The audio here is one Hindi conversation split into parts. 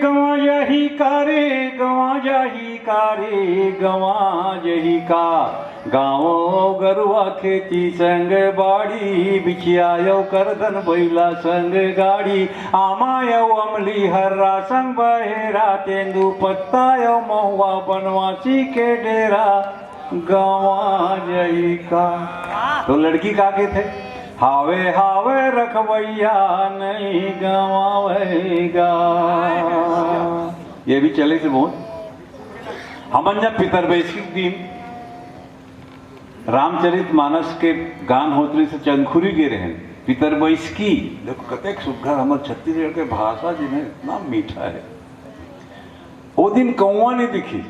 गवा यही कारे गवा यही कारे गवा यही का गाँव गरुआ खेती संग बाड़ी बिछियायो करदन बैला संग गाड़ी आमायो अमली हर्रा संग बहेरा तेंदू पत्तायो महुआ बनवासी के डेरा गवा यही का। तो लड़की का के थे हावे हावे रखवैया नहीं गवावेगा। ये भी चले से बहुत हमन जब पितरबैसी दिन रामचरित मानस के गान होतली से चंदखुरी गे रहे पितरबैसकी देखो कतेक सुघर हमर छत्तीसगढ़ के भाषा जिन्हें इतना मीठा है। वो दिन कौआ नहीं दिखी।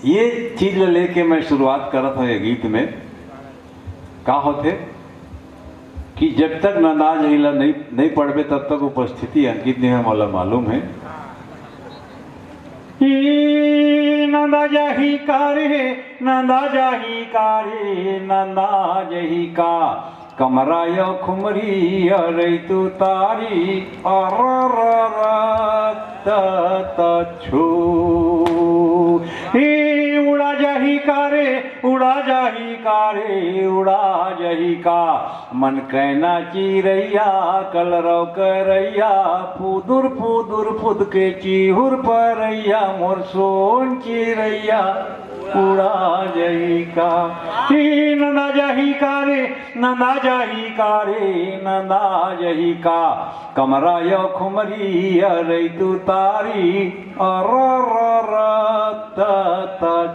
ये चीज लेके मैं शुरुआत करत हूँ ये गीत में का होते कि जब तक नंदाज हिला नहीं पढ़बे तब तक उपस्थिति अंकित नहीं है मला मालूम है। नंदा जाही कारे नंदा जाही कारे नंदा जही का कमरा यो खुमरी अरे तू तारी छू उड़ा जाही कारे उड़ा जाही कारे उड़ा जाही का मन कहना चिरैया कलरव करैया फुदुर फुदुर फुद के चिहुर परैया मोर सोन चिरैया उड़ा जाही का। नंदा जाही कारे नंदा जाही कारे नंदा जाही का कमरा यो खुमरी अरे तू तारी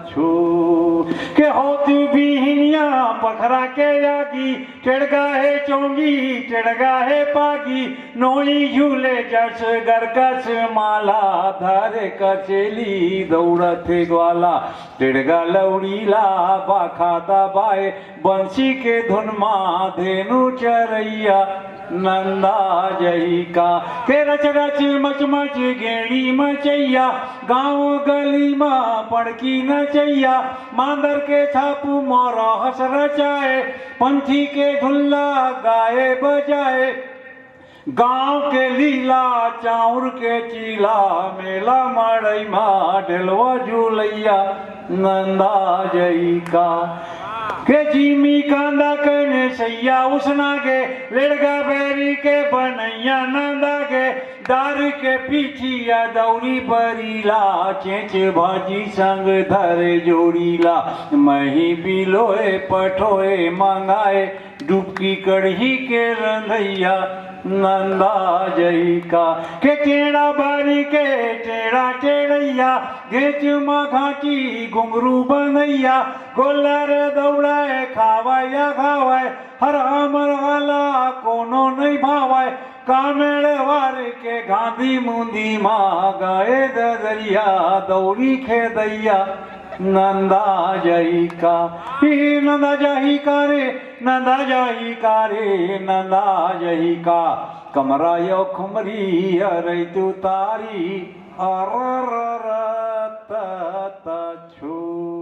छू के होती बिहनिया पखरा के यागी टेड़गा है चोंगी टेड़गा है पागी नोई झूले जस गरकस माला धारे कचेली दौड़ते ग्वाला टेड़गा लौड़ीला बाखाता बाए बंसी के धुन मा धेनु चरैया नंदा जही का के रच रच मच मच गेड़ी मचैया गाँव गली माँ पड़की नचैया मांदर के छापू मोरा हस रचाए पंथी के धुल्ला गाए बजाए गाँव के लीला चाउर के चीला मेला मड़ई माँ ढेलवा झूलैया नंदा जही का के जीमी कांदा कने सैया उसना के लड़का बैरी के बनैया नंदा के दार के पीछिया दौड़ी बरीला चेच भाजी संग धरे जोड़ीला मही बिलोए पठोए मंगाए डुबकी कढ़ी के रंधैया नंदा जही का के टेढ़ा बारी के टेढ़ा टेढ़ैया घेच घाटी घुंगरू बनैया गोलर दौड़ाए खावाया खावाए हर अमर वाला कोनो नहीं भावाए कामेड़वार के गांधी मुंदी माँ गाए दरिया दौड़ी खेदैया नंदा जही का। नंदा जही कारे नंदा जही कारे नंदा जही का कमरा यो खुमरी अरे तू तारी छू।